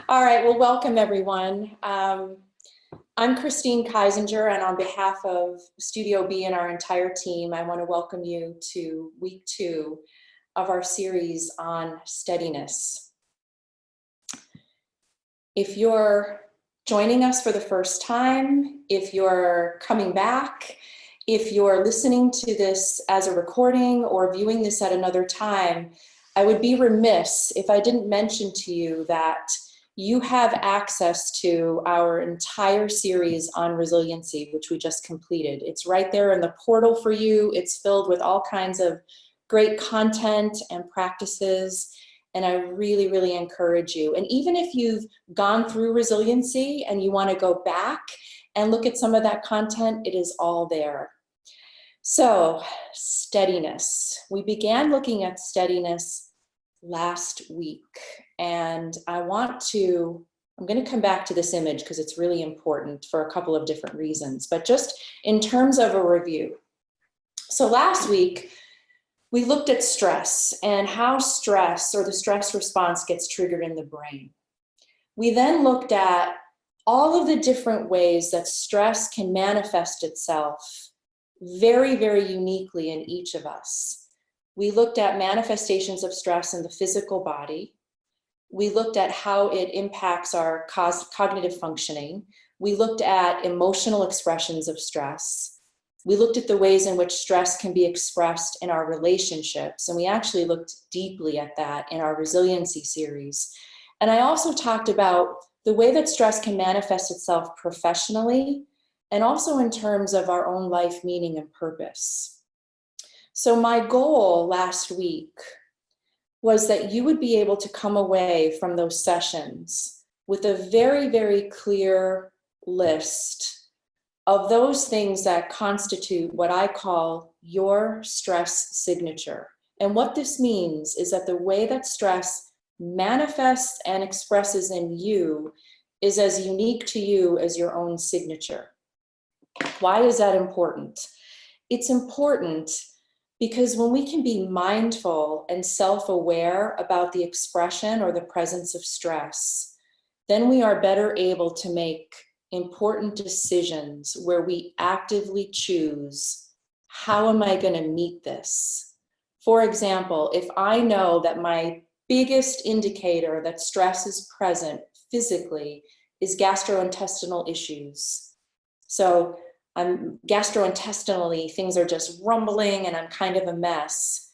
All right, well, welcome everyone. I'm Christine Keisinger, and on behalf of Studio B and our entire team, I want to welcome you to week 2 of our series on steadiness. If you're joining us for the first time, if you're coming back, if you're listening to this as a recording or viewing this at another time, I would be remiss if I didn't mention to you that you have access to our entire series on resiliency, which we just completed. It's right there in the portal for you. It's filled with all kinds of great content and practices, and I really, really encourage you. And even if you've gone through resiliency and you want to go back and look at some of that content, it is all there. So, steadiness. We began looking at steadiness last week, and I'm going to come back to this image because it's really important for a couple of different reasons, but just in terms of a review. So last week, we looked at stress and how stress or the stress response gets triggered in the brain. We then looked at all of the different ways that stress can manifest itself very, very uniquely in each of us. We looked at manifestations of stress in the physical body. We looked at how it impacts our cognitive functioning. We looked at emotional expressions of stress. We looked at the ways in which stress can be expressed in our relationships, and we actually looked deeply at that in our resiliency series. And I also talked about the way that stress can manifest itself professionally and also in terms of our own life meaning and purpose. So my goal last week was that you would be able to come away from those sessions with a very, very clear list of those things that constitute what I call your stress signature. And what this means is that the way that stress manifests and expresses in you is as unique to you as your own signature. Why is that important? It's important because when we can be mindful and self-aware about the expression or the presence of stress, then we are better able to make important decisions where we actively choose, how am I going to meet this? For example, if I know that my biggest indicator that stress is present physically is gastrointestinal issues. So gastrointestinally, things are just rumbling and I'm kind of a mess.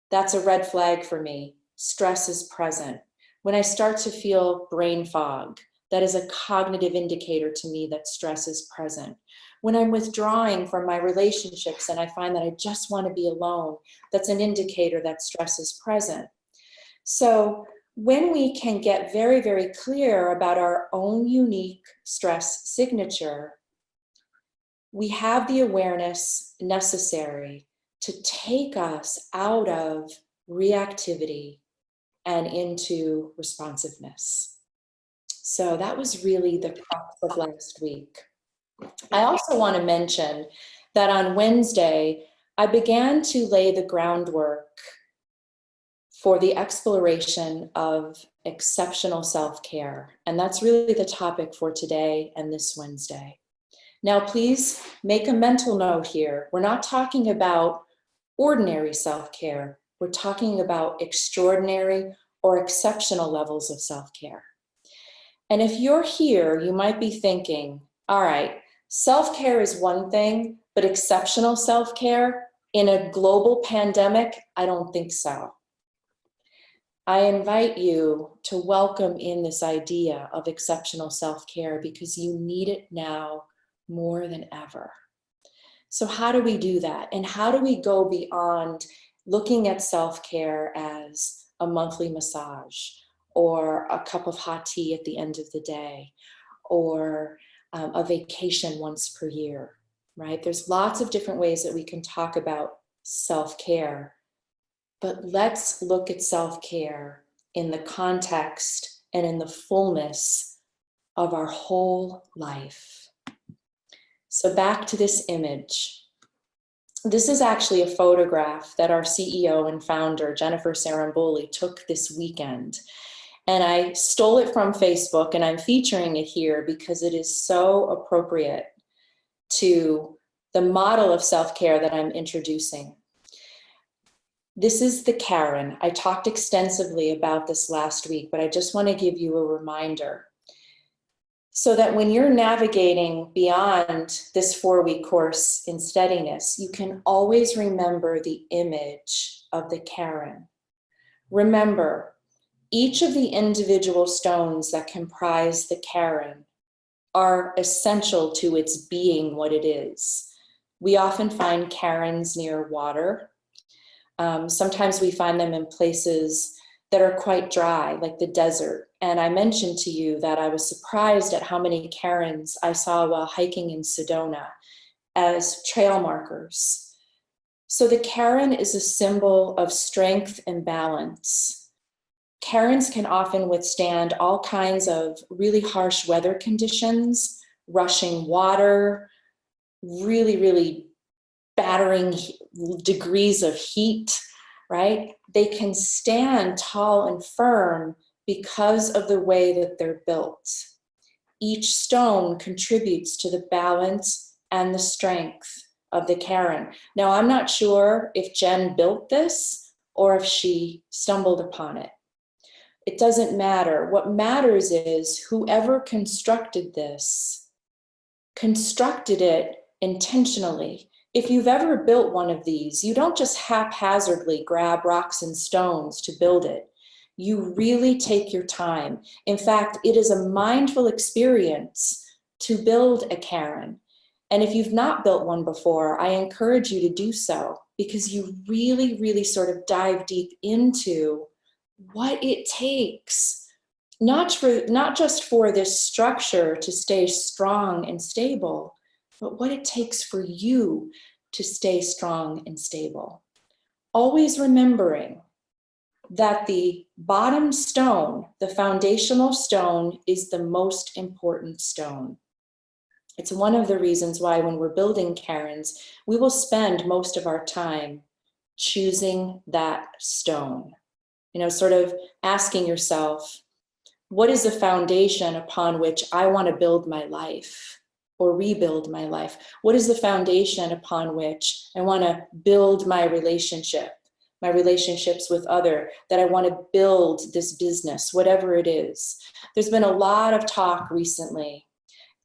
That's a red flag for me. Stress is present. When I start to feel brain fog, that is a cognitive indicator to me that stress is present. When I'm withdrawing from my relationships and I find that I just want to be alone, that's an indicator that stress is present. So when we can get very, very clear about our own unique stress signature, we have the awareness necessary to take us out of reactivity and into responsiveness. So that was really the crux of last week. I also want to mention that on Wednesday, I began to lay the groundwork for the exploration of exceptional self-care. And that's really the topic for today and this Wednesday. Now, please make a mental note here. We're not talking about ordinary self-care. We're talking about extraordinary or exceptional levels of self-care. And if you're here, you might be thinking, all right, self-care is one thing, but exceptional self-care in a global pandemic, I don't think so. I invite you to welcome in this idea of exceptional self-care because you need it now more than ever. So how do we do that? And how do we go beyond looking at self-care as a monthly massage or a cup of hot tea at the end of the day or a vacation once per year, right? There's lots of different ways that we can talk about self-care, but let's look at self-care in the context and in the fullness of our whole life. So back to this image. This is actually a photograph that our CEO and founder, Jennifer Saramboli, took this weekend. And I stole it from Facebook, and I'm featuring it here because it is so appropriate to the model of self-care that I'm introducing. This is the Karen. I talked extensively about this last week, but I just want to give you a reminder so that when you're navigating beyond this 4-week course in steadiness, you can always remember the image of the Karen. Remember, each of the individual stones that comprise the Karen are essential to its being what it is. We often find Karens near water. Sometimes we find them in places that are quite dry, like the desert. And I mentioned to you that I was surprised at how many Karens I saw while hiking in Sedona as trail markers. So the Karen is a symbol of strength and balance. Karens can often withstand all kinds of really harsh weather conditions, rushing water, really, really battering degrees of heat, right? They can stand tall and firm because of the way that they're built. Each stone contributes to the balance and the strength of the Karen. Now, I'm not sure if Jen built this or if she stumbled upon it. It doesn't matter. What matters is whoever constructed this constructed it intentionally. If you've ever built one of these, you don't just haphazardly grab rocks and stones to build it. You really take your time. In fact, it is a mindful experience to build a Karen. And if you've not built one before, I encourage you to do so because you really, really sort of dive deep into what it takes, not just for this structure to stay strong and stable, but what it takes for you to stay strong and stable. Always remembering that the bottom stone, the foundational stone, is the most important stone. It's one of the reasons why when we're building Karens, we will spend most of our time choosing that stone. You know, sort of asking yourself, what is the foundation upon which I want to build my life or rebuild my life? What is the foundation upon which I want to build my relationship, my relationships with other, that I want to build this business, whatever it is? There's been a lot of talk recently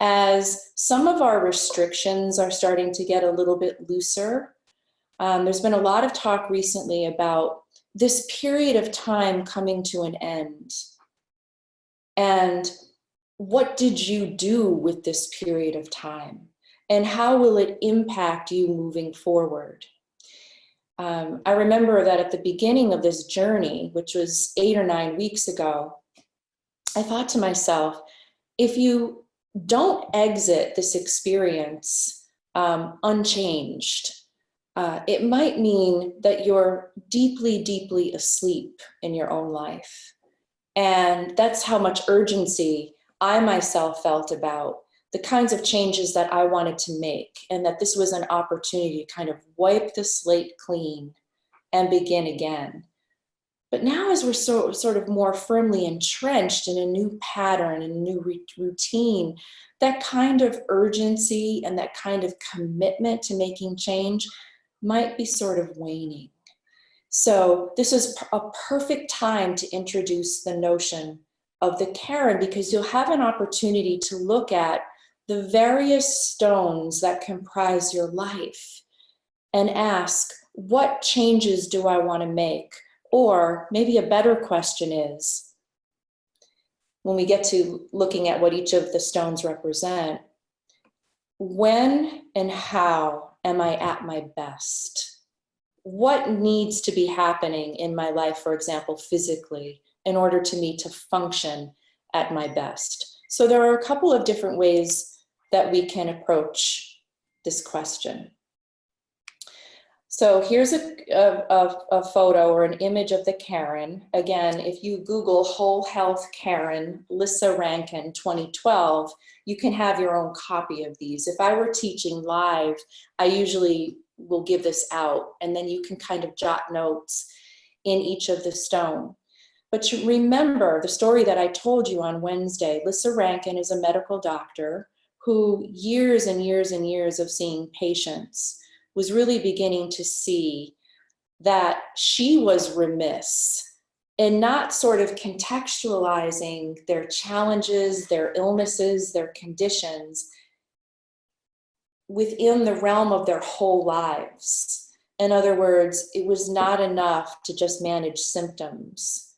as some of our restrictions are starting to get a little bit looser. There's been a lot of talk recently about this period of time coming to an end. And what did you do with this period of time? And how will it impact you moving forward? I remember that at the beginning of this journey, which was 8 or 9 weeks ago, I thought to myself, if you don't exit this experience unchanged, it might mean that you're deeply, deeply asleep in your own life. And that's how much urgency I myself felt about the kinds of changes that I wanted to make, and that this was an opportunity to kind of wipe the slate clean and begin again. But now as we're sort of more firmly entrenched in a new pattern and a new routine, that kind of urgency and that kind of commitment to making change might be sort of waning. So this is a perfect time to introduce the notion of the Karen, because you'll have an opportunity to look at the various stones that comprise your life and ask, what changes do I want to make? Or maybe a better question is, when we get to looking at what each of the stones represent, when and how am I at my best? What needs to be happening in my life, for example, physically, in order to me to function at my best? So there are a couple of different ways that we can approach this question. So here's a photo or an image of the Karen. Again, if you Google Whole Health Karen, Lissa Rankin 2012, you can have your own copy of these. If I were teaching live, I usually will give this out, and then you can kind of jot notes in each of the stone. But you remember the story that I told you on Wednesday. Lissa Rankin is a medical doctor who years and years and years of seeing patients was really beginning to see that she was remiss in not sort of contextualizing their challenges, their illnesses, their conditions within the realm of their whole lives. In other words, it was not enough to just manage symptoms.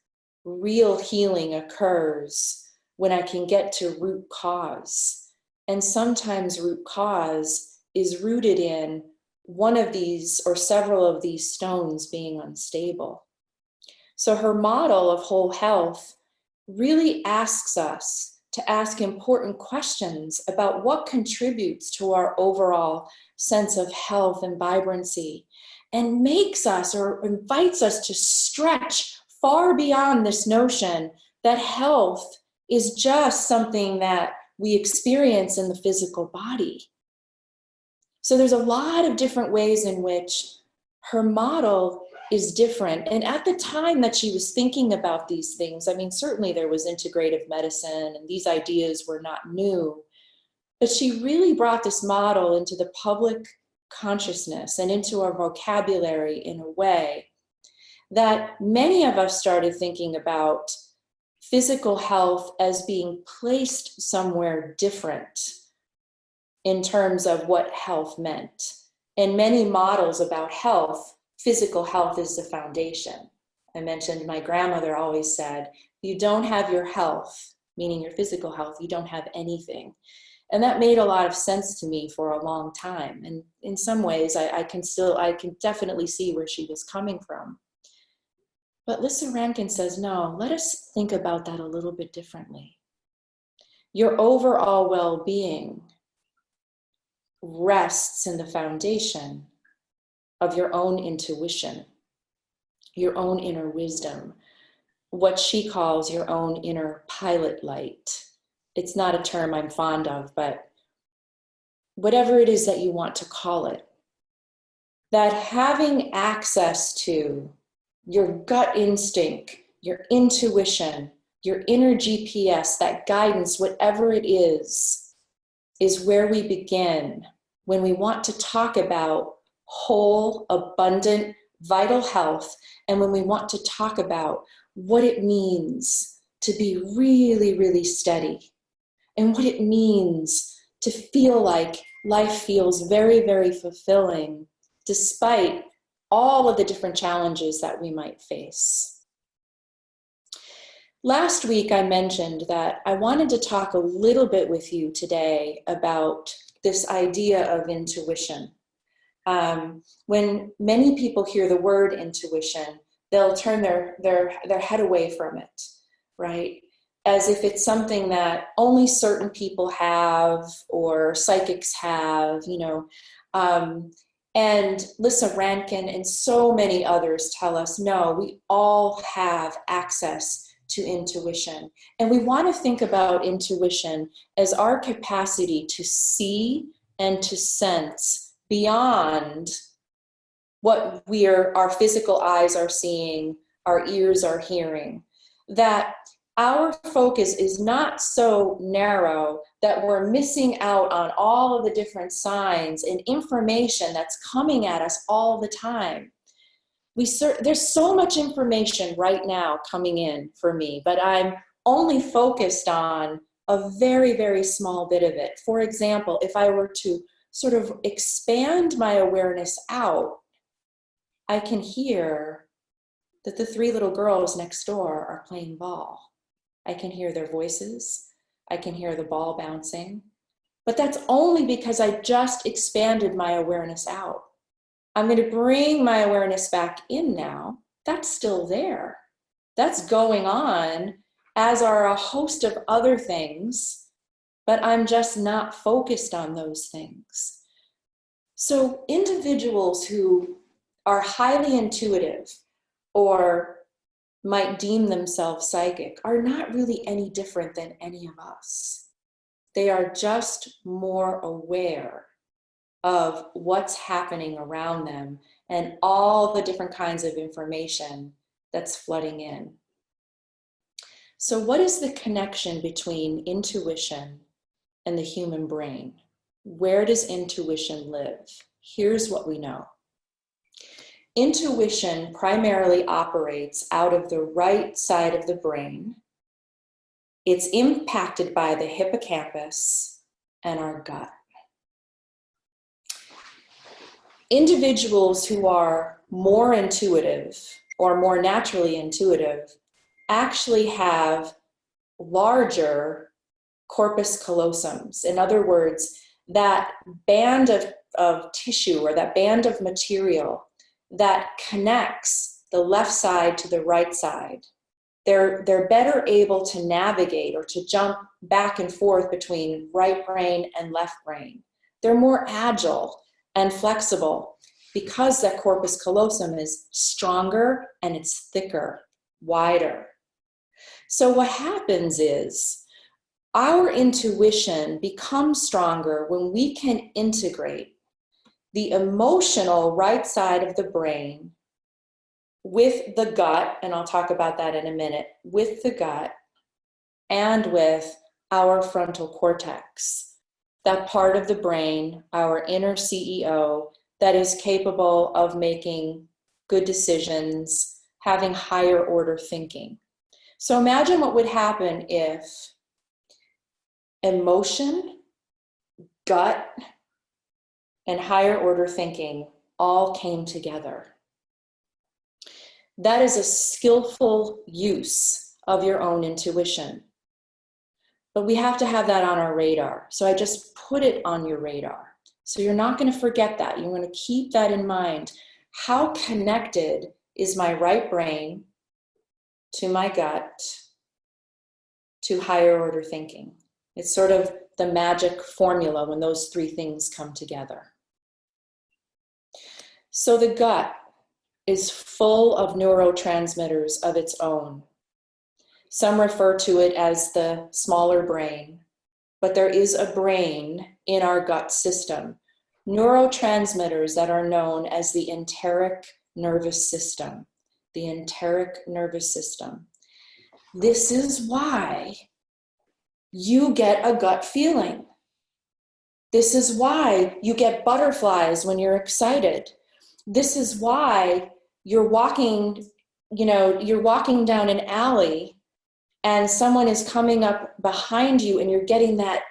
Real healing occurs when I can get to root cause. And sometimes root cause is rooted in one of these or several of these stones being unstable. So her model of whole health really asks us to ask important questions about what contributes to our overall sense of health and vibrancy, and makes us or invites us to stretch far beyond this notion that health is just something that we experience in the physical body. So there's a lot of different ways in which her model is different. And at the time that she was thinking about these things, I mean, certainly there was integrative medicine and these ideas were not new, but she really brought this model into the public consciousness and into our vocabulary in a way that many of us started thinking about physical health as being placed somewhere different in terms of what health meant. In many models about health, physical health is the foundation. I mentioned my grandmother always said, you don't have your health, meaning your physical health, you don't have anything. And that made a lot of sense to me for a long time. And in some ways, I can definitely see where she was coming from. But Lissa Rankin says, no, let us think about that a little bit differently. Your overall well-being rests in the foundation of your own intuition, your own inner wisdom, what she calls your own inner pilot light. It's not a term I'm fond of, but whatever it is that you want to call it, that having access to your gut instinct, your intuition, your inner GPS, that guidance, whatever it is where we begin when we want to talk about whole, abundant, vital health, and when we want to talk about what it means to be really, really steady, and what it means to feel like life feels very, very fulfilling, despite all of the different challenges that we might face. Last week, I mentioned that I wanted to talk a little bit with you today about this idea of intuition. When many people hear the word intuition, they'll turn their head away from it, right? As if it's something that only certain people have or psychics have, you know. And Lissa Rankin and so many others tell us, no, we all have access to intuition. And we want to think about intuition as our capacity to see and to sense beyond what our physical eyes are seeing, our ears are hearing. That our focus is not so narrow that we're missing out on all of the different signs and information that's coming at us all the time. There's so much information right now coming in for me, but I'm only focused on a very, very small bit of it. For example, if I were to sort of expand my awareness out, I can hear that the 3 little girls next door are playing ball. I can hear their voices. I can hear the ball bouncing. But that's only because I just expanded my awareness out. I'm going to bring my awareness back in now. That's still there. That's going on, as are a host of other things, but I'm just not focused on those things. So individuals who are highly intuitive or might deem themselves psychic are not really any different than any of us. They are just more aware of what's happening around them and all the different kinds of information that's flooding in. So what is the connection between intuition and the human brain? Where does intuition live? Here's what we know. Intuition primarily operates out of the right side of the brain. It's impacted by the hippocampus and our gut. Individuals who are more intuitive or more naturally intuitive actually have larger corpus callosums. In other words, that band of tissue or that band of material that connects the left side to the right side. They're better able to navigate or to jump back and forth between right brain and left brain. They're more agile and flexible because that corpus callosum is stronger and it's thicker, wider. So what happens is our intuition becomes stronger when we can integrate the emotional right side of the brain with the gut, and I'll talk about that in a minute, with the gut and with our frontal cortex, that part of the brain, our inner CEO, that is capable of making good decisions, having higher order thinking. So imagine what would happen if emotion, gut, and higher order thinking all came together. That is a skillful use of your own intuition. But we have to have that on our radar. So I just put it on your radar. So you're not going to forget that. You're going to keep that in mind. How connected is my right brain to my gut to higher order thinking? It's sort of the magic formula when those three things come together. So the gut is full of neurotransmitters of its own. Some refer to it as the smaller brain, but there is a brain in our gut system. Neurotransmitters that are known as the enteric nervous system. The enteric nervous system. This is why you get a gut feeling. This is why you get butterflies when you're excited. This is why you're walking down an alley and someone is coming up behind you and you're getting that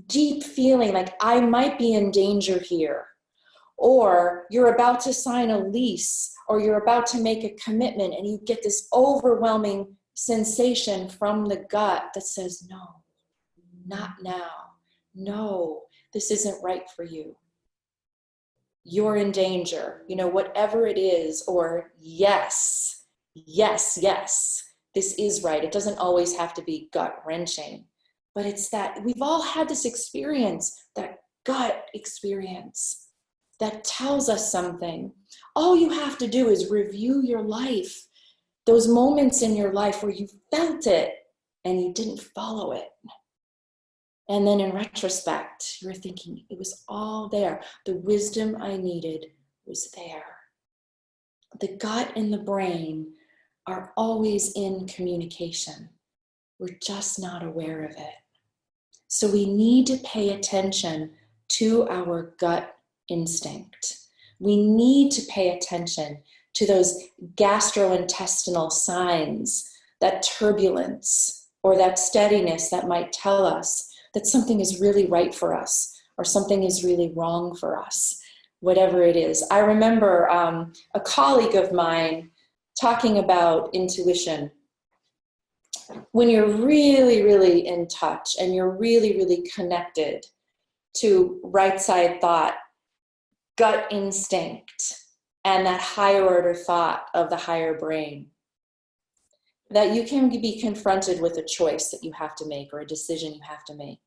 deep feeling like I might be in danger here. Or you're about to sign a lease or you're about to make a commitment and you get this overwhelming sensation from the gut that says, no, not now. No, this isn't right for you. You're in danger, whatever it is, or yes, this is right. It doesn't always have to be gut wrenching, but it's that we've all had this experience, that gut experience that tells us something. All you have to do is review your life, those moments in your life where you felt it and you didn't follow it. And then in retrospect, you're thinking, it was all there. The wisdom I needed was there. The gut and the brain are always in communication. We're just not aware of it. So we need to pay attention to our gut instinct. We need to pay attention to those gastrointestinal signs, that turbulence or that steadiness that might tell us that something is really right for us or something is really wrong for us, whatever it is. I remember a colleague of mine talking about intuition. When you're really, really in touch and you're really, really connected to right side thought, gut instinct, and that higher order thought of the higher brain, that you can be confronted with a choice that you have to make or a decision you have to make.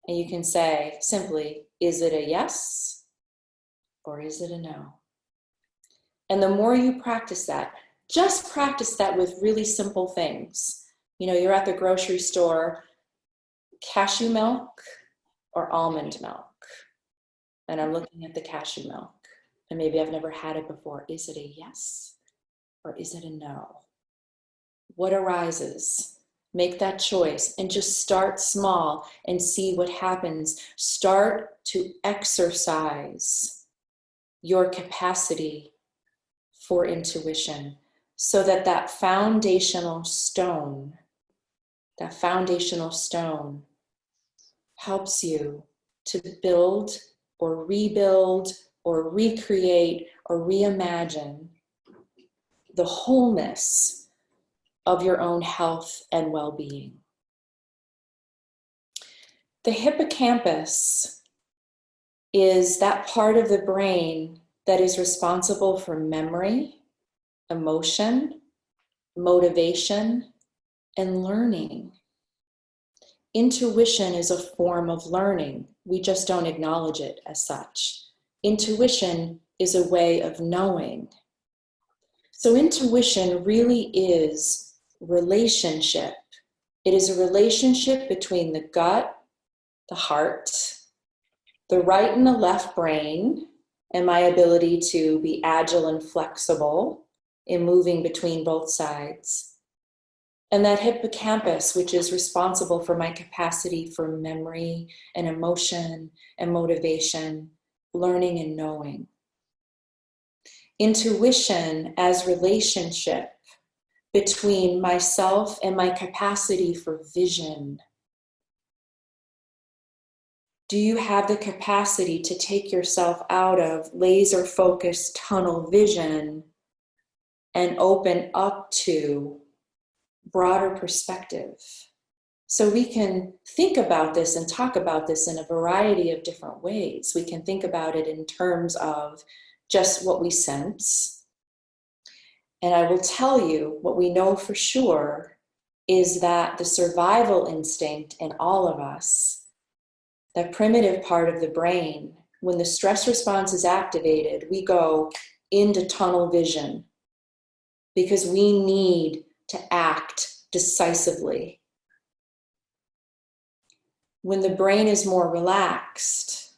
And you can say simply, is it a yes or is it a no? And the more you practice that, just practice that with really simple things. You're at the grocery store, cashew milk or almond milk. And I'm looking at the cashew milk. And maybe I've never had it before. Is it a yes or is it a no? What arises? Make that choice and just start small and see what happens. Start to exercise your capacity for intuition so that that foundational stone helps you to build or rebuild or recreate or reimagine the wholeness of your own health and well-being. The hippocampus is that part of the brain that is responsible for memory, emotion, motivation, and learning. Intuition is a form of learning. We just don't acknowledge it as such. Intuition is a way of knowing. So intuition really is relationship. It is a relationship between the gut, the heart, the right and the left brain, and my ability to be agile and flexible in moving between both sides. And that hippocampus, which is responsible for my capacity for memory and emotion and motivation, learning and knowing. Intuition as relationship between myself and my capacity for vision. Do you have the capacity to take yourself out of laser-focused tunnel vision and open up to broader perspective? So we can think about this and talk about this in a variety of different ways. We can think about it in terms of just what we sense. And I will tell you what we know for sure is that the survival instinct in all of us, that primitive part of the brain, when the stress response is activated, we go into tunnel vision because we need to act decisively. When the brain is more relaxed,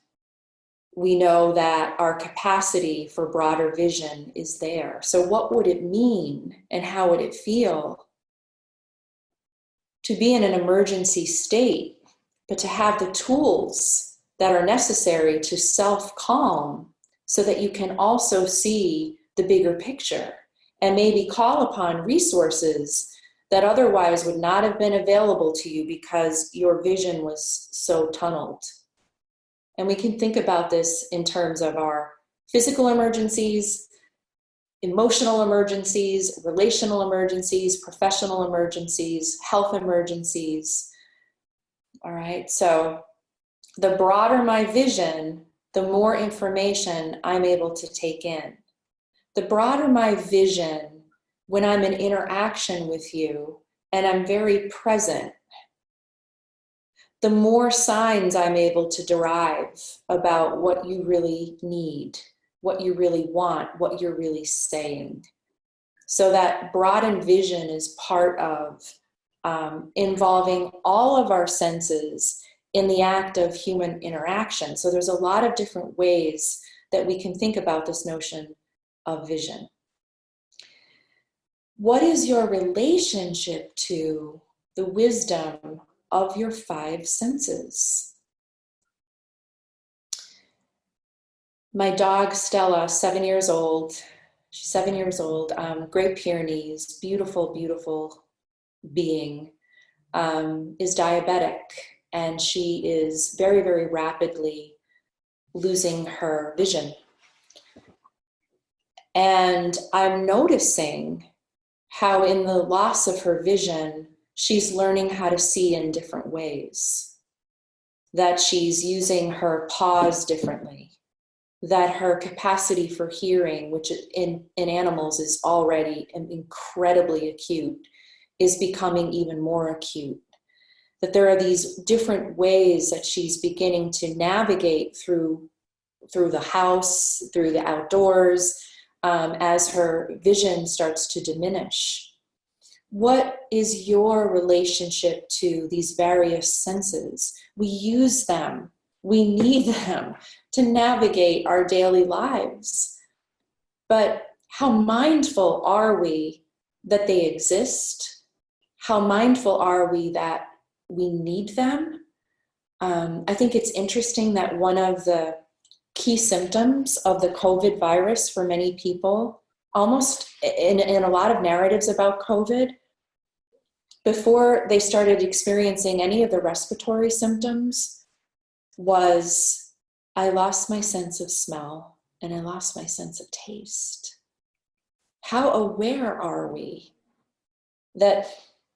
we know that our capacity for broader vision is there. So what would it mean and how would it feel to be in an emergency state, but to have the tools that are necessary to self-calm so that you can also see the bigger picture and maybe call upon resources that otherwise would not have been available to you because your vision was so tunneled. And we can think about this in terms of our physical emergencies, emotional emergencies, relational emergencies, professional emergencies, health emergencies. All right, so the broader my vision, the more information I'm able to take in. The broader my vision, when I'm in interaction with you and I'm very present, the more signs I'm able to derive about what you really need, what you really want, what you're really saying. So that broadened vision is part of involving all of our senses in the act of human interaction. So there's a lot of different ways that we can think about this notion of vision. What is your relationship to the wisdom of your five senses? My dog Stella, 7 years old, she's 7 years old, Great Pyrenees, beautiful, beautiful being, is diabetic, and she is very, very rapidly losing her vision. And I'm noticing how in the loss of her vision, she's learning how to see in different ways, that she's using her paws differently, that her capacity for hearing, which in animals is already incredibly acute, is becoming even more acute. That there are these different ways that she's beginning to navigate through the house, through the outdoors, as her vision starts to diminish. What is your relationship to these various senses? We use them, we need them to navigate our daily lives. But how mindful are we that they exist? how mindful are we that we need them? I think it's interesting that one of the key symptoms of the COVID virus for many people, almost in a lot of narratives about COVID, before they started experiencing any of the respiratory symptoms, was I lost my sense of smell and I lost my sense of taste. How aware are we that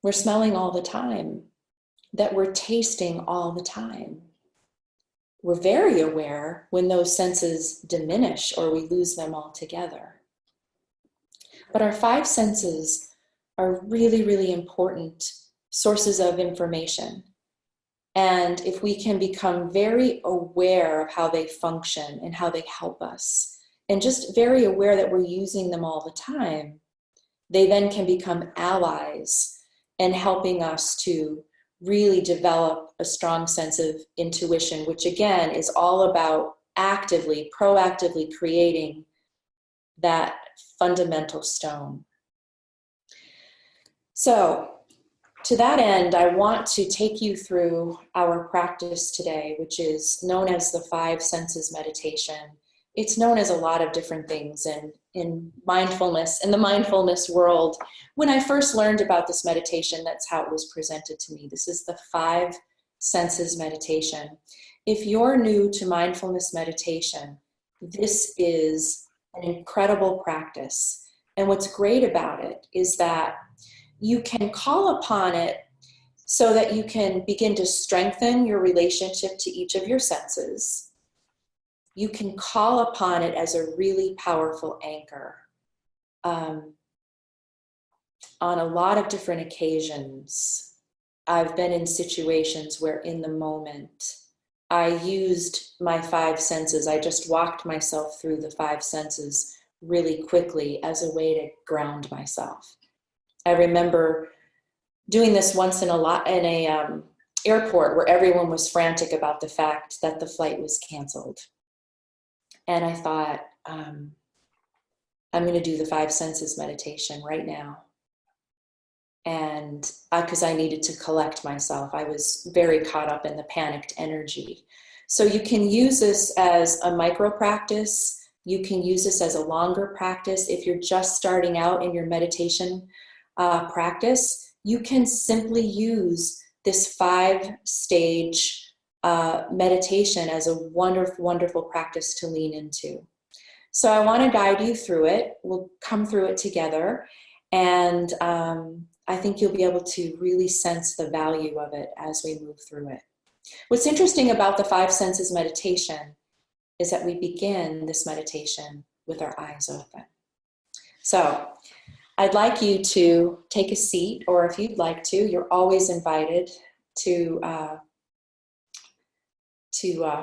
we're smelling all the time, that we're tasting all the time? We're very aware when those senses diminish or we lose them altogether. But our five senses are really, really important sources of information. And if we can become very aware of how they function and how they help us, and just very aware that we're using them all the time, they then can become allies in helping us to really develop a strong sense of intuition, which again is all about actively, proactively creating that fundamental stone. So, to that end, I want to take you through our practice today, which is known as the five senses meditation. It's known as a lot of different things in mindfulness, in the mindfulness world. When I first learned about this meditation, that's how it was presented to me. This is the five senses meditation. If you're new to mindfulness meditation, this is an incredible practice. And what's great about it is that you can call upon it so that you can begin to strengthen your relationship to each of your senses. You can call upon it as a really powerful anchor. On a lot of different occasions, I've been in situations where in the moment, I used my five senses. I just walked myself through the five senses really quickly as a way to ground myself. I remember doing this once in a airport where everyone was frantic about the fact that the flight was canceled. And I thought, I'm going to do the five senses meditation right now. And because I needed to collect myself, I was very caught up in the panicked energy. So you can use this as a micro practice. You can use this as a longer practice. If you're just starting out in your meditation practice, you can simply use this 5-stage meditation as a wonderful, wonderful practice to lean into. So I want to guide you through it. We'll come through it together, and I think you'll be able to really sense the value of it as we move through it. What's interesting about the five senses meditation is that we begin this meditation with our eyes open. So I'd like you to take a seat, or if you'd like to, you're always invited to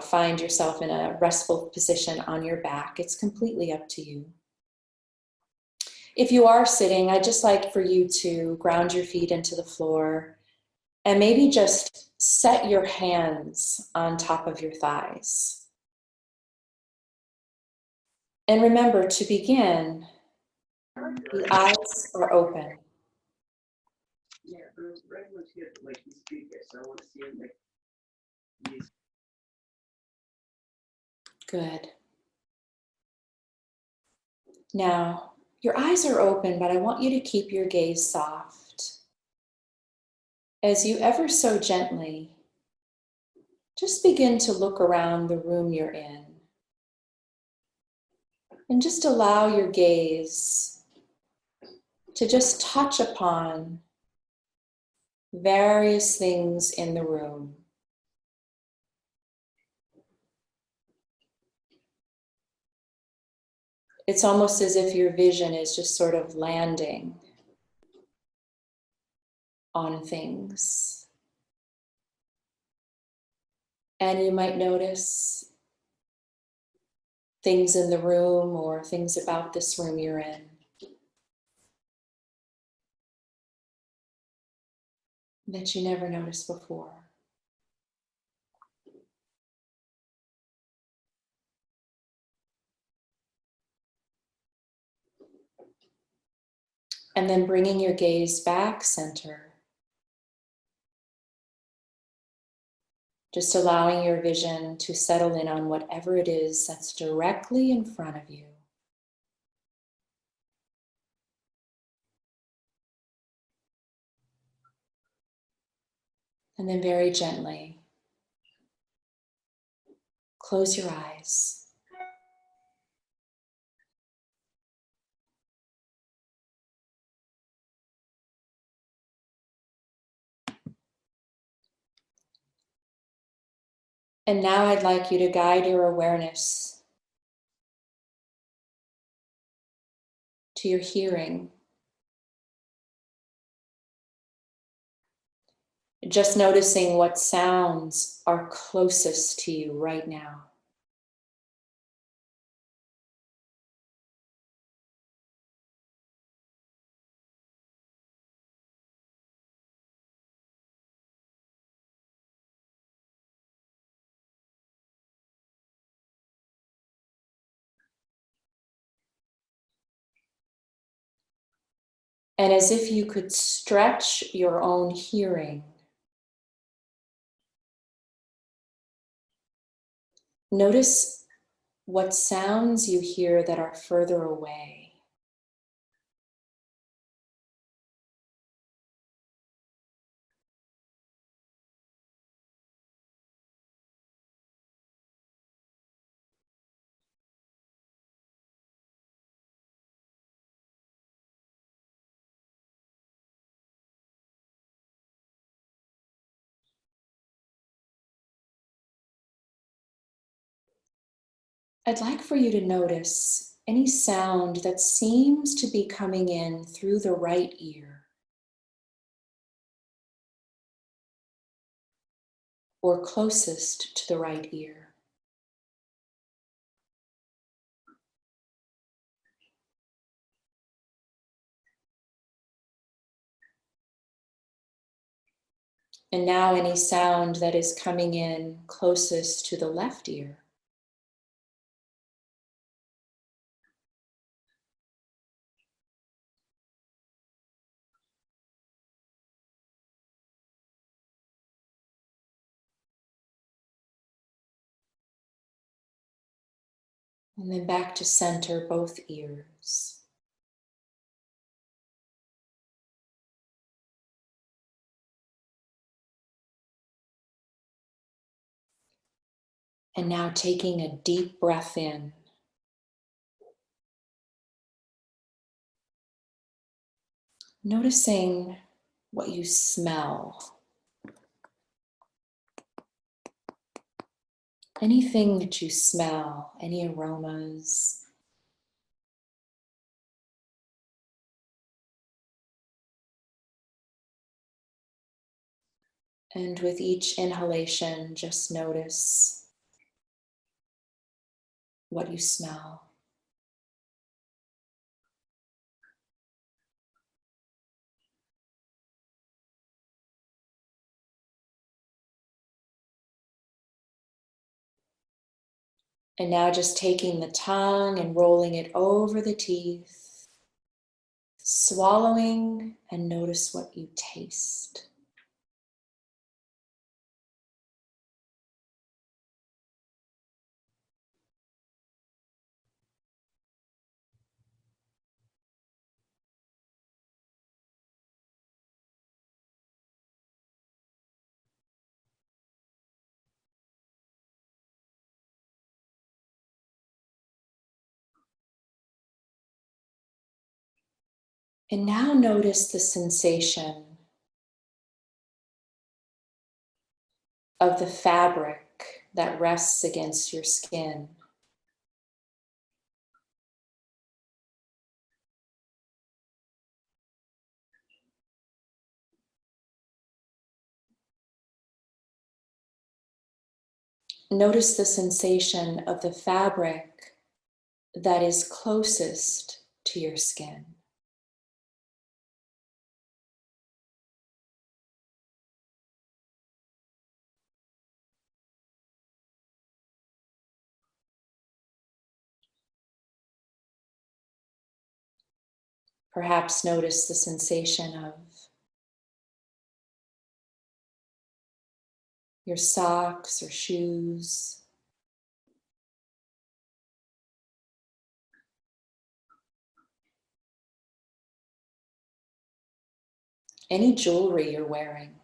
find yourself in a restful position on your back. It's completely up to you. If you are sitting, I'd just like for you to ground your feet into the floor and maybe just set your hands on top of your thighs. And remember, to begin, the eyes are open. Yeah, those red ones here, like these speakers, so I want to see them like these. Good. Now, your eyes are open, but I want you to keep your gaze soft. As you ever so gently, just begin to look around the room you're in. And just allow your gaze to just touch upon various things in the room. It's almost as if your vision is just sort of landing on things. And you might notice things in the room or things about this room you're in that you never noticed before. And then bringing your gaze back center, Just allowing your vision to settle in on whatever it is that's directly in front of you. And then very gently, close your eyes. And now I'd like you to guide your awareness to your hearing. Just noticing what sounds are closest to you right now. And as if you could stretch your own hearing, notice what sounds you hear that are further away. I'd like for you to notice any sound that seems to be coming in through the right ear or closest to the right ear. And now any sound that is coming in closest to the left ear. And then back to center both ears. And now taking a deep breath in. Noticing what you smell. Anything that you smell, any aromas. And with each inhalation, just notice what you smell. And now just taking the tongue and rolling it over the teeth, swallowing, and notice what you taste. And now notice the sensation of the fabric that rests against your skin. Notice the sensation of the fabric that is closest to your skin. Perhaps notice the sensation of your socks or shoes. Any jewelry you're wearing.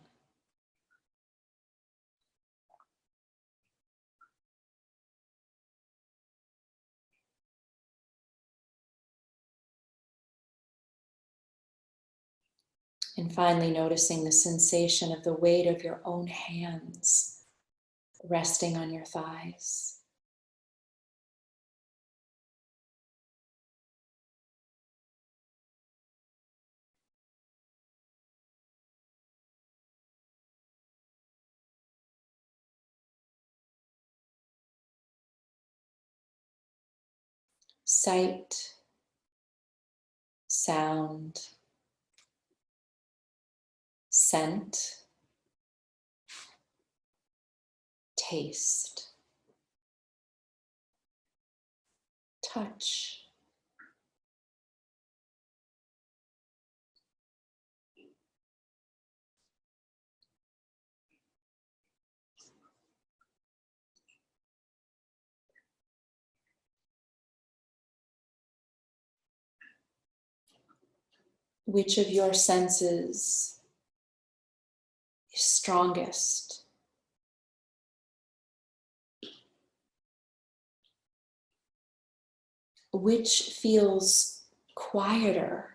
And finally, noticing the sensation of the weight of your own hands resting on your thighs. Sight, sound, scent, taste, touch. Which of your senses is strongest? Which feels quieter?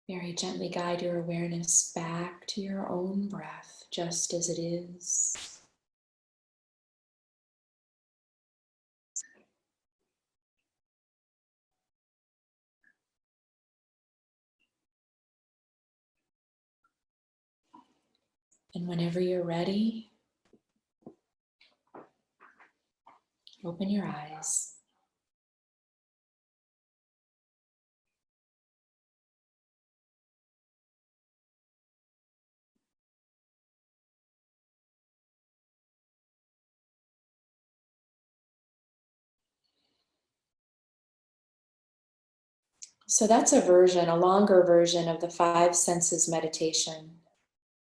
Very gently guide your awareness back to your own breath, just as it is. And whenever you're ready, open your eyes. So that's a longer version of the 5 senses meditation.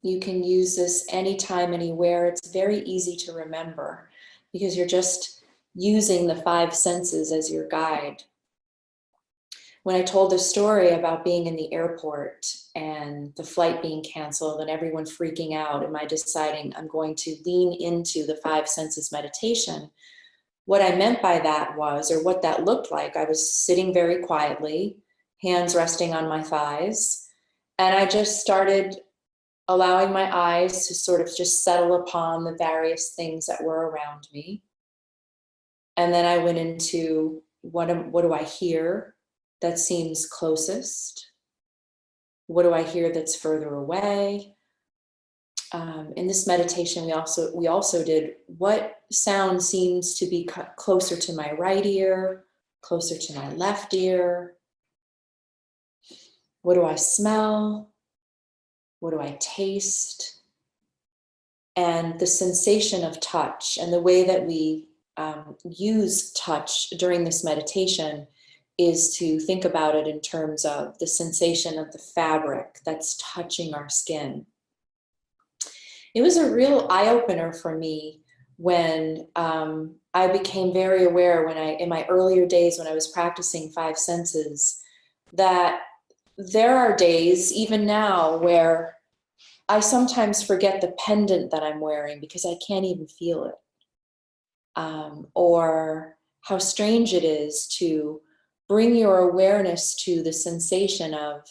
You can use this anytime, anywhere. It's very easy to remember because you're just using the 5 senses as your guide. When I told the story about being in the airport and the flight being canceled and everyone freaking out, and my deciding I'm going to lean into the 5 senses meditation, what I meant by that was, or what that looked like, I was sitting very quietly, hands resting on my thighs, and I just started allowing my eyes to sort of just settle upon the various things that were around me. And then I went into what do I hear that seems closest? What do I hear that's further away? In this meditation, we also did what sound seems to be closer to my right ear, closer to my left ear. What do I smell? What do I taste? And the sensation of touch and the way that we use touch during this meditation is to think about it in terms of the sensation of the fabric that's touching our skin. It was a real eye-opener for me when I became very aware in my earlier days when I was practicing 5 senses, that there are days, even now, where I sometimes forget the pendant that I'm wearing because I can't even feel it. Or how strange it is to bring your awareness to the sensation of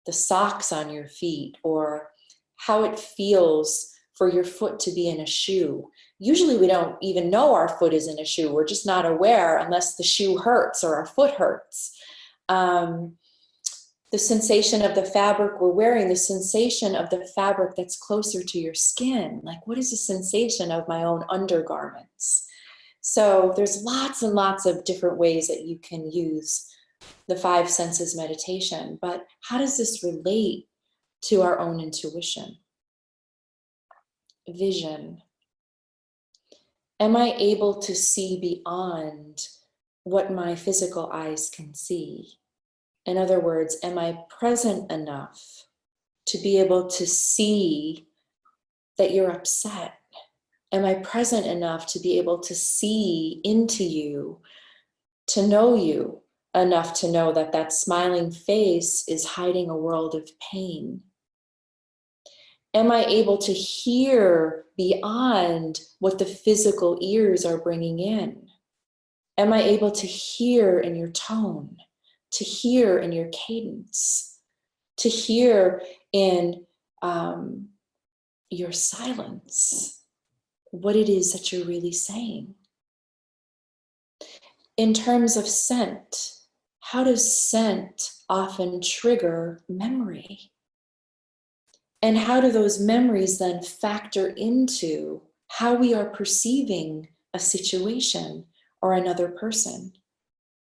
the socks on your feet, or how it feels for your foot to be in a shoe. Usually we don't even know our foot is in a shoe. We're just not aware unless the shoe hurts or our foot hurts. The sensation of the fabric we're wearing, the sensation of the fabric that's closer to your skin. Like, what is the sensation of my own undergarments? So there's lots and lots of different ways that you can use the 5 senses meditation, but how does this relate to our own intuition? vision? Am I able to see beyond what my physical eyes can see? In other words, am I present enough to be able to see that you're upset? Am I present enough to be able to see into you, to know you enough to know that that smiling face is hiding a world of pain? Am I able to hear beyond what the physical ears are bringing in? Am I able to hear in your tone, to hear in your cadence, to hear in your silence, what it is that you're really saying? In terms of scent, how does scent often trigger memory? And how do those memories then factor into how we are perceiving a situation or another person?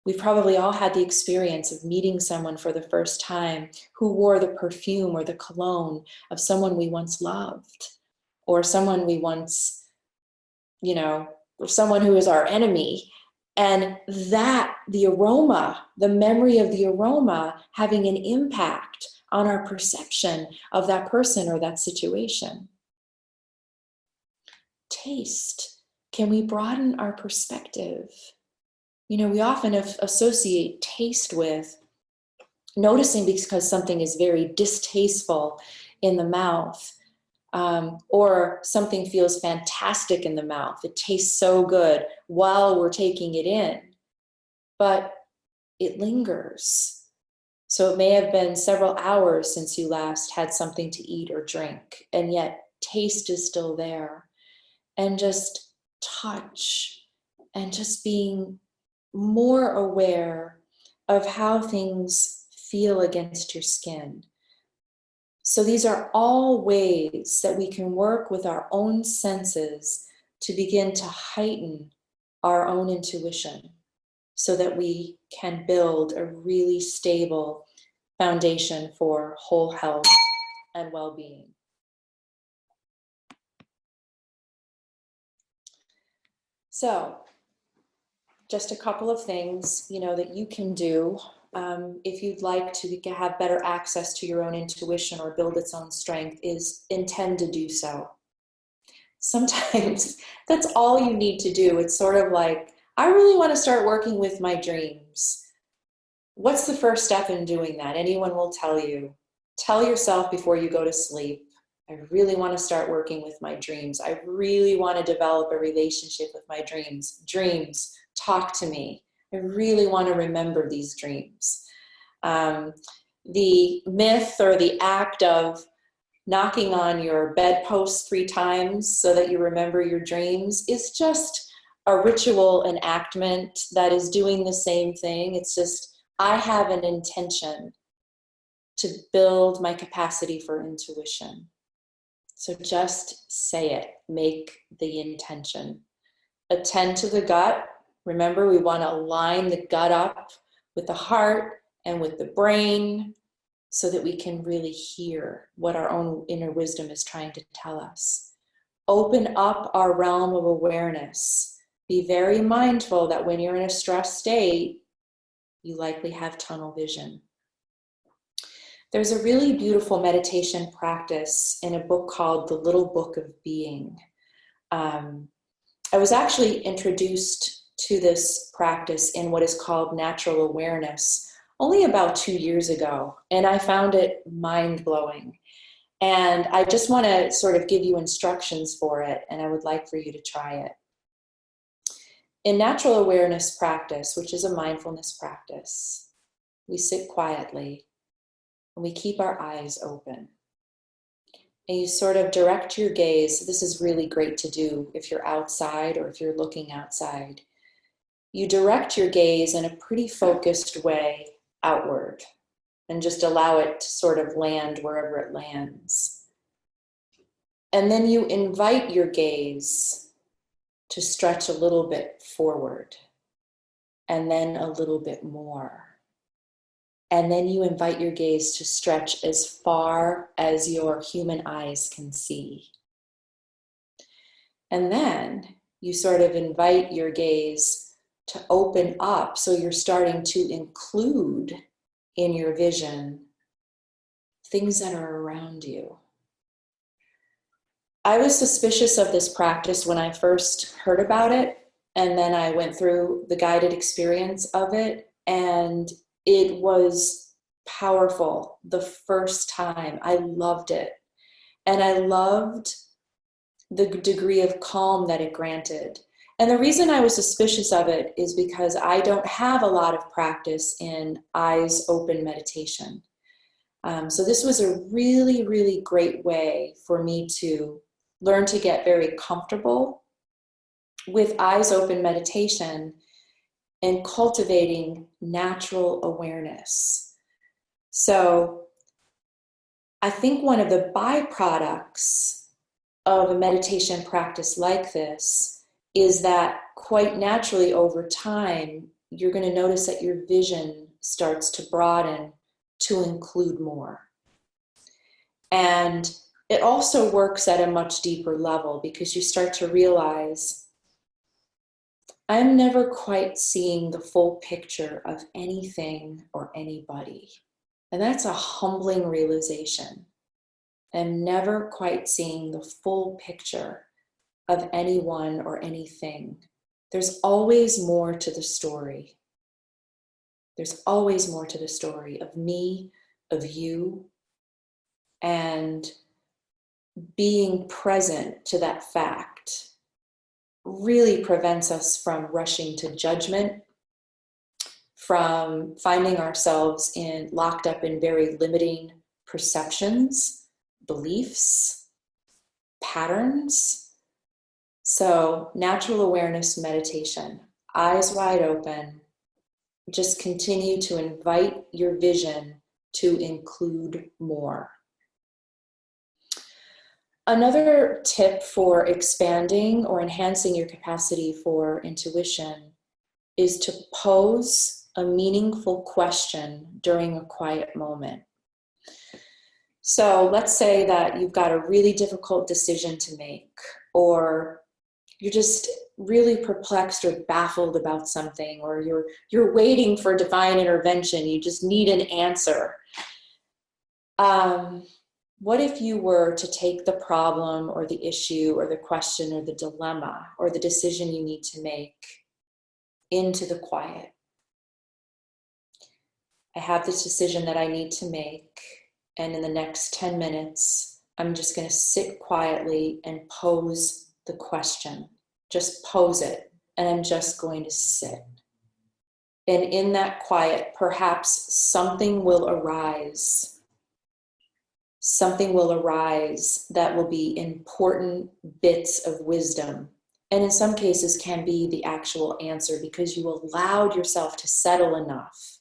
We've probably all had the experience of meeting someone for the first time who wore the perfume or the cologne of someone we once loved, or someone we once, or someone who is our enemy. And that, the aroma, the memory of the aroma having an impact on our perception of that person or that situation. Taste. Can we broaden our perspective? We often associate taste with noticing because something is very distasteful in the mouth, or something feels fantastic in the mouth. It tastes so good while we're taking it in, but it lingers. So it may have been several hours since you last had something to eat or drink, and yet taste is still there. And just touch and just being more aware of how things feel against your skin. So these are all ways that we can work with our own senses to begin to heighten our own intuition so that we can build a really stable foundation for whole health and well-being. So just a couple of things, that you can do if you'd like to have better access to your own intuition or build its own strength, is intend to do so. Sometimes that's all you need to do. It's sort of like, I really want to start working with my dreams. What's the first step in doing that? Anyone will tell you. Tell yourself before you go to sleep, I really want to start working with my dreams. I really want to develop a relationship with my dreams. Dreams, talk to me. I really want to remember these dreams. The myth or the act of knocking on your bedpost 3 times so that you remember your dreams is just a ritual enactment that is doing the same thing. It's just, I have an intention to build my capacity for intuition. So just say it, make the intention. Attend to the gut. Remember, we want to line the gut up with the heart and with the brain so that we can really hear what our own inner wisdom is trying to tell us. Open up our realm of awareness. Be very mindful that when you're in a stressed state, you likely have tunnel vision. There's a really beautiful meditation practice in a book called The Little Book of Being. I was actually introduced to this practice in what is called natural awareness only about 2 years ago, and I found it mind-blowing. And I just want to sort of give you instructions for it, and I would like for you to try it. In natural awareness practice, which is a mindfulness practice, we sit quietly and we keep our eyes open. And you sort of direct your gaze. This is really great to do if you're outside or if you're looking outside. You direct your gaze in a pretty focused way outward and just allow it to sort of land wherever it lands. And then you invite your gaze to stretch a little bit forward and then a little bit more. And then you invite your gaze to stretch as far as your human eyes can see. And then you sort of invite your gaze to open up, so you're starting to include in your vision things that are around you. I was suspicious of this practice when I first heard about it, and then I went through the guided experience of it, and it was powerful the first time. I loved it. And I loved the degree of calm that it granted. And the reason I was suspicious of it is because I don't have a lot of practice in eyes open meditation. So this was a really, really great way for me to learn to get very comfortable with eyes open meditation and cultivating natural awareness. So I think one of the byproducts of a meditation practice like this is that quite naturally over time, you're going to notice that your vision starts to broaden to include more. And it also works at a much deeper level because you start to realize, I'm never quite seeing the full picture of anything or anybody. And that's a humbling realization. I'm never quite seeing the full picture of anyone or anything. There's always more to the story. There's always more to the story of me, of you, and being present to that fact really prevents us from rushing to judgment, from finding ourselves locked up in very limiting perceptions, beliefs, patterns. So natural awareness meditation, eyes wide open, just continue to invite your vision to include more. Another tip for expanding or enhancing your capacity for intuition is to pose a meaningful question during a quiet moment. So let's say that you've got a really difficult decision to make, or you're just really perplexed or baffled about something, or you're waiting for divine intervention, you just need an answer. What if you were to take the problem or the issue or the question or the dilemma or the decision you need to make into the quiet? I have this decision that I need to make, and in the next 10 minutes, I'm just going to sit quietly and pose the question. Just pose it, and I'm just going to sit. And in that quiet, perhaps something will arise. Something will arise that will be important bits of wisdom. And in some cases can be the actual answer because you allowed yourself to settle enough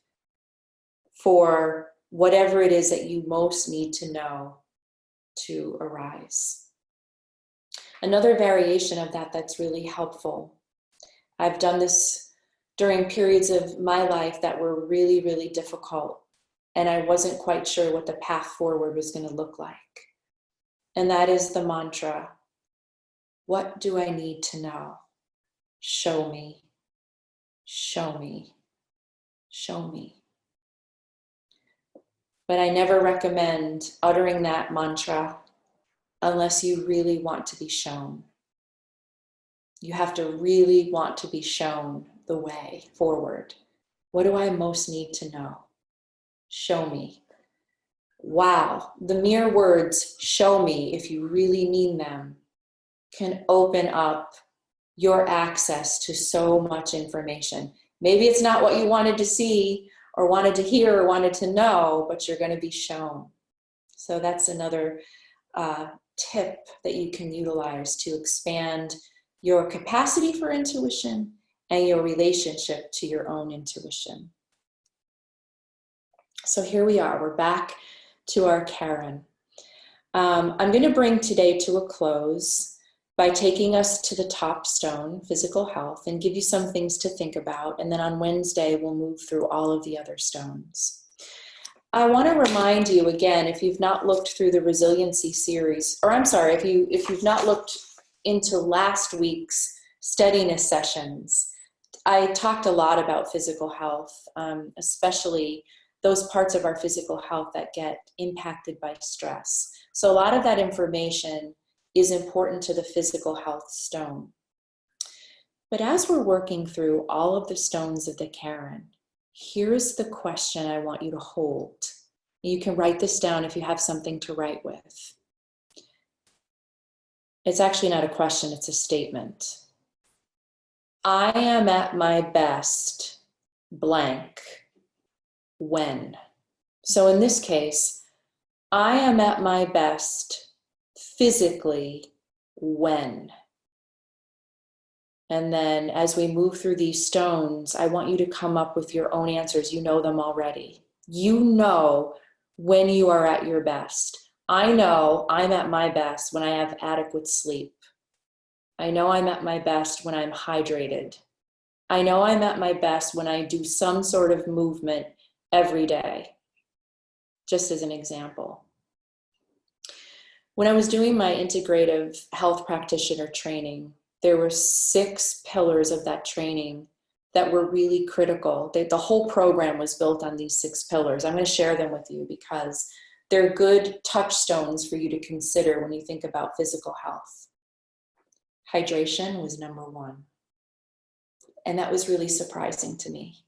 for whatever it is that you most need to know to arise. Another variation of that that's really helpful. I've done this during periods of my life that were really, really difficult, and I wasn't quite sure what the path forward was going to look like. And that is the mantra, what do I need to know? Show me, show me, show me. But I never recommend uttering that mantra unless you really want to be shown. You have to really want to be shown the way forward. What do I most need to know? Show me. Wow, the mere words, show me, if you really mean them, can open up your access to so much information. Maybe it's not what you wanted to see or wanted to hear or wanted to know, but you're going to be shown. So that's another tip that you can utilize to expand your capacity for intuition and your relationship to your own intuition. So here we are, we're back to our Karen. I'm going to bring today to a close by taking us to the top stone, physical health, and give you some things to think about. And then on Wednesday, we'll move through all of the other stones. I want to remind you again, if you've not looked through the resiliency series, or I'm sorry, if you've not looked into last week's steadiness sessions, I talked a lot about physical health, especially those parts of our physical health that get impacted by stress. So a lot of that information is important to the physical health stone. But as we're working through all of the stones of the Karen, here's the question I want you to hold. You can write this down if you have something to write with. It's actually not a question, it's a statement. I am at my best, blank, when. So in this case, I am at my best physically when. And then as we move through these stones, I want you to come up with your own answers. You know them already. You know when you are at your best. I know I'm at my best when I have adequate sleep. I know I'm at my best when I'm hydrated. I know I'm at my best when I do some sort of movement every day, just as an example. When I was doing my integrative health practitioner training, there were 6 pillars of that training that were really critical. The whole program was built on these 6 pillars. I'm going to share them with you because they're good touchstones for you to consider when you think about physical health. Hydration was number 1. And that was really surprising to me.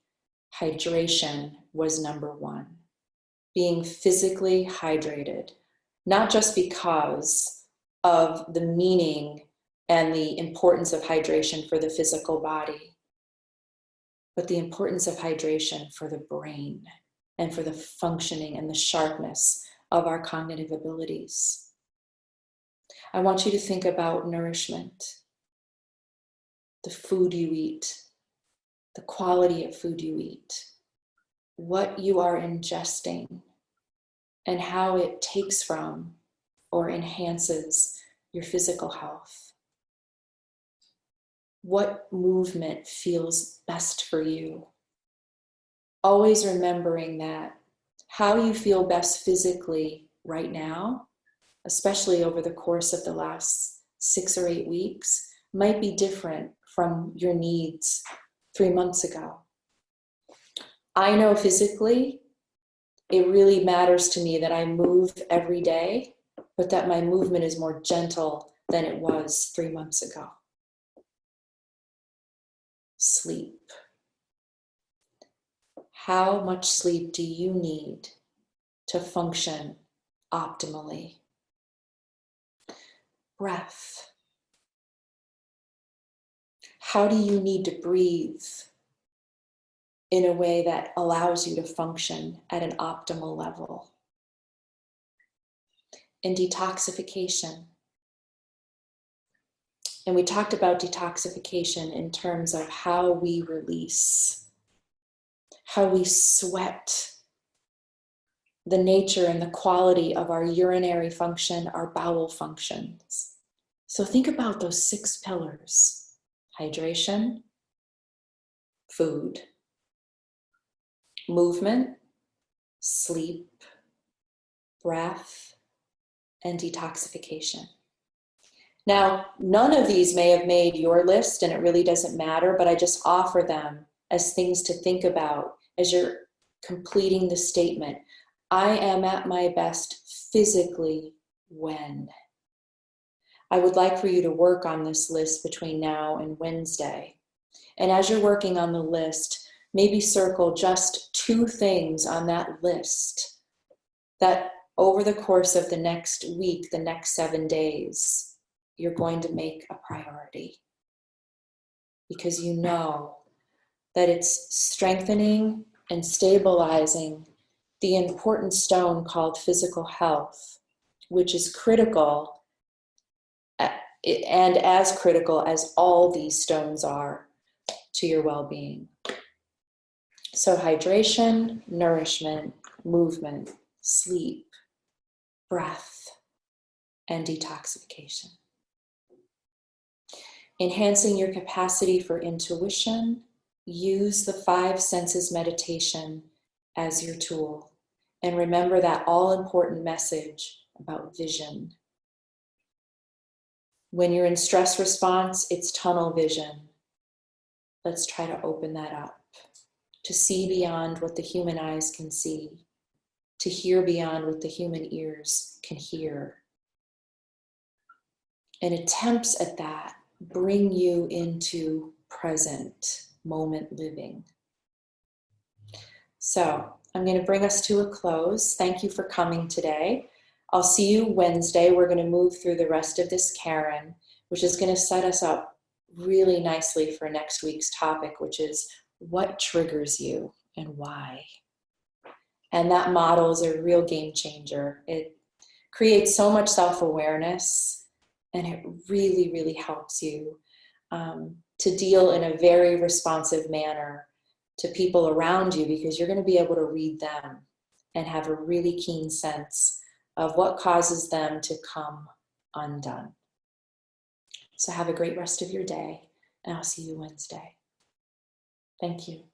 Hydration was number 1. Being physically hydrated, not just because of the meaning and the importance of hydration for the physical body, but the importance of hydration for the brain and for the functioning and the sharpness of our cognitive abilities. I want you to think about nourishment, the food you eat, the quality of food you eat, what you are ingesting, and how it takes from or enhances your physical health. What movement feels best for you? Always remembering that how you feel best physically right now, especially over the course of the last 6 or 8 weeks, might be different from your needs 3 months ago. I know physically, it really matters to me that I move every day, but that my movement is more gentle than it was 3 months ago. Sleep. How much sleep do you need to function optimally? Breath. How do you need to breathe in a way that allows you to function at an optimal level? And detoxification. And we talked about detoxification in terms of how we release, how we sweat the nature and the quality of our urinary function, our bowel functions. So think about those 6 pillars: hydration, food, movement, sleep, breath, and detoxification. Now, none of these may have made your list, and it really doesn't matter, but I just offer them as things to think about as you're completing the statement. I am at my best physically when. I would like for you to work on this list between now and Wednesday. And as you're working on the list, maybe circle just 2 things on that list that over the course of the next week, the next 7 days, you're going to make a priority. Because you know that it's strengthening and stabilizing the important stone called physical health, which is critical and as critical as all these stones are to your well-being. So hydration, nourishment, movement, sleep, breath, and detoxification. Enhancing your capacity for intuition, use the 5 senses meditation as your tool. And remember that all-important message about vision. When you're in stress response, it's tunnel vision. Let's try to open that up, to see beyond what the human eyes can see, to hear beyond what the human ears can hear. And attempts at that bring you into present moment living. So I'm going to bring us to a close. Thank you for coming today. I'll see you Wednesday. We're going to move through the rest of this Karen, which is going to set us up really nicely for next week's topic, which is what triggers you and why. And that model is a real game changer. It creates so much self-awareness, and it really, really helps you to deal in a very responsive manner to people around you, because you're going to be able to read them and have a really keen sense of what causes them to come undone. So have a great rest of your day, and I'll see you Wednesday. Thank you.